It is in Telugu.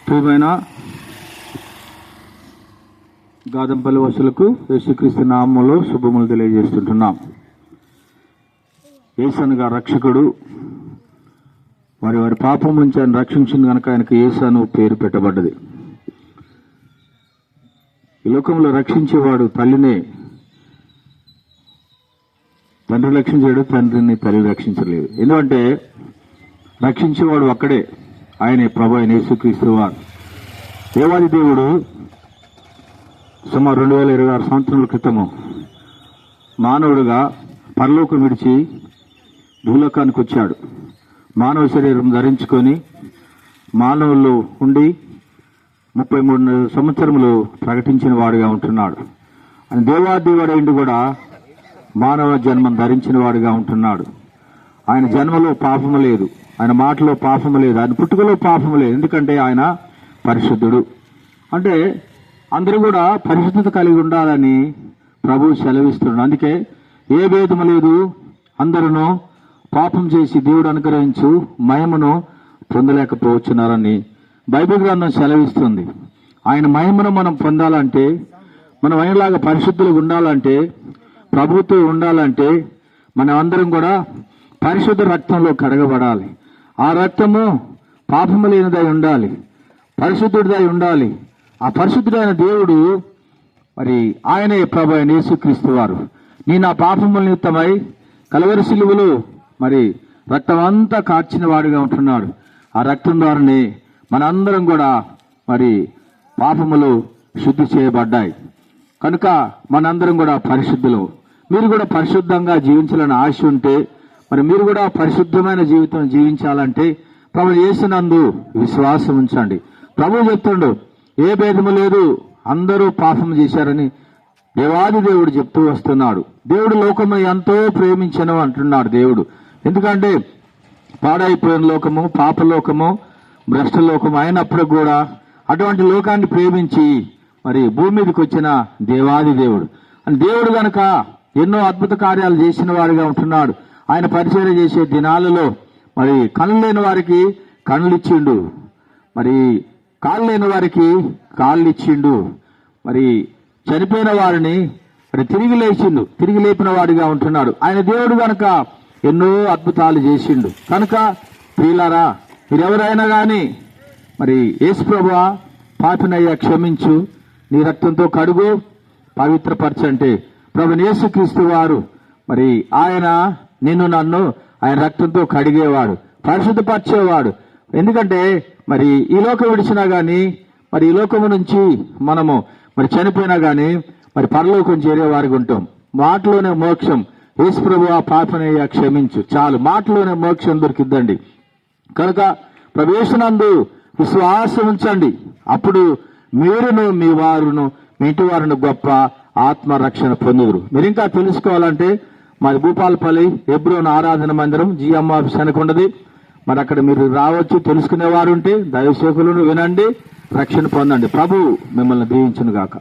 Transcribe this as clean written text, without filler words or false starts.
ప్రియమైన గాదంపల్లి వసులకు యేసుక్రీస్తు నామములో శుభములు తెలియజేస్తుంటున్నాం. యేసనగా రక్షకుడు, వారి వారి పాపం నుంచి ఆయన రక్షించింది కనుక ఆయనకు యేసను పేరు పెట్టబడ్డది. ఈ లోకంలో రక్షించేవాడు తల్లినే, తండ్రి రక్షించాడు, తండ్రిని తల్లి రక్షించలేదు. ఎందుకంటే రక్షించేవాడు ఒక్కడే, ఆయనే ప్రభు అయిన యేసుక్రీస్తు వారు. దేవాది దేవుడు సుమారు 2026 సంవత్సరాల క్రితము మానవుడుగా పరలోకం విడిచి భూలోకానికి వచ్చాడు. మానవ శరీరం ధరించుకొని మానవుల్లో ఉండి 33 సంవత్సరములు ప్రకటించిన వాడుగా ఉంటున్నాడు. ఆయన దేవాదేవుడైండు కూడా మానవ జన్మం ధరించిన వాడుగా ఉంటున్నాడు. ఆయన జన్మలో పాపము లేదు, ఆయన మాటలో పాపము లేదు, ఆయన పుట్టుకలో పాపము లేదు. ఎందుకంటే ఆయన పరిశుద్ధుడు. అంటే అందరూ కూడా పరిశుద్ధత కలిగి ఉండాలని ప్రభువు సెలవిస్తున్నాడు. అందుకే ఏ భేదము లేదు, అందరూ పాపం చేసి దేవుడు అనుగ్రహించు మహిమను పొందలేకపోతున్నారని బైబిల్ గ్రంథం సెలవిస్తుంది. ఆయన మహిమను మనం పొందాలంటే, మనం ఆయనలాగా పరిశుద్ధులుగా ఉండాలంటే, ప్రభుతో ఉండాలంటే మనం అందరం కూడా పరిశుద్ధ రక్తంలో కడగబడాలి. ఆ రక్తము పాపము లేనిదై ఉండాలి, పరిశుద్ధుడిదై ఉండాలి. ఆ పరిశుద్ధుడైన దేవుడు మరి ఆయనే ప్రభు అయిన యేసుక్రీస్తు వారు. నీ నా పాపముల నిమిత్తమై కలవరి సిలువలో మరి రక్తం అంతా కార్చిన వాడిగా ఉంటున్నాడు. ఆ రక్తం ద్వారానే మనందరం కూడా మరి పాపములు శుద్ధి చేయబడ్డాయి. కనుక మనందరం కూడా పరిశుద్ధులు. మీరు కూడా పరిశుద్ధంగా జీవించాలని ఆశ ఉంటే, మరి మీరు కూడా పరిశుద్ధమైన జీవితం జీవించాలంటే ప్రభు యేసునందు విశ్వాసం ఉంచండి. ప్రభు చెప్తుండు, ఏ భేదము లేదు, అందరూ పాపం చేశారని దేవాది దేవుడు చెప్తూ వస్తున్నాడు. దేవుడు లోకము ఎంతో ప్రేమించను అంటున్నాడు దేవుడు. ఎందుకంటే పాడైపోయిన లోకము, పాపలోకము, భ్రష్ట లోకము అయినప్పుడు కూడా అటువంటి లోకాన్ని ప్రేమించి మరి భూమి మీదకి వచ్చిన దేవాది దేవుడు. దేవుడు గనక ఎన్నో అద్భుత కార్యాలు చేసిన వాడిగా ఉంటున్నాడు. ఆయన పరిచర్య చేసే దినాలలో మరి కళ్ళు లేని వారికి కళ్ళు ఇచ్చిండు, మరి కాళ్ళు లేని వారికి కాళ్ళు ఇచ్చిండు, మరి చనిపోయిన వారిని మరి తిరిగి లేపిన వాడిగా ఉంటున్నాడు. ఆయన దేవుడు కనుక ఎన్నో అద్భుతాలు చేసిండు. కనుక ప్రియులారా, మీరెవరైనా కానీ మరి యేసు ప్రభువా పాపినయ్యా క్షమించు, నీ రక్తంతో కడుగు, పవిత్రపరచంటే ప్రభు యేసుక్రీస్తు వారు మరి ఆయన నిన్ను నన్ను ఆయన రక్తంతో కడిగేవాడు, పరిశుద్ధపరిచేవాడు. ఎందుకంటే మరి ఈ లోకం విడిచినా గాని, మరి ఈ లోకము నుంచి మనము మరి చనిపోయినా గాని మరి పరలోకం చేరేవారికి ఉంటాం. మాటలోనే మోక్షం. యేసు ప్రభువా పాపనయ్యా క్షమించు, చాలు, మాటలోనే మోక్షం దొరికిద్దండి. కనుక ప్రభు యేసునందు విశ్వాసం ఉంచండి. అప్పుడు మీరును మీ వారును మీ ఇంటి వారును గొప్ప ఆత్మరక్షణ పొందుదురు. మీరు ఇంకా తెలుసుకోవాలంటే మాది భూపాలపల్లి హెబ్రోను ఆరాధన మందిరం జిఎం ఆఫీస్ అనుకున్నది. మరి అక్కడ మీరు రావచ్చు. తెలుసుకునేవారు ఉంటే దైవ సేవకులను వినండి, రక్షణ పొందండి. ప్రభు మిమ్మల్ని దీవించును గాక.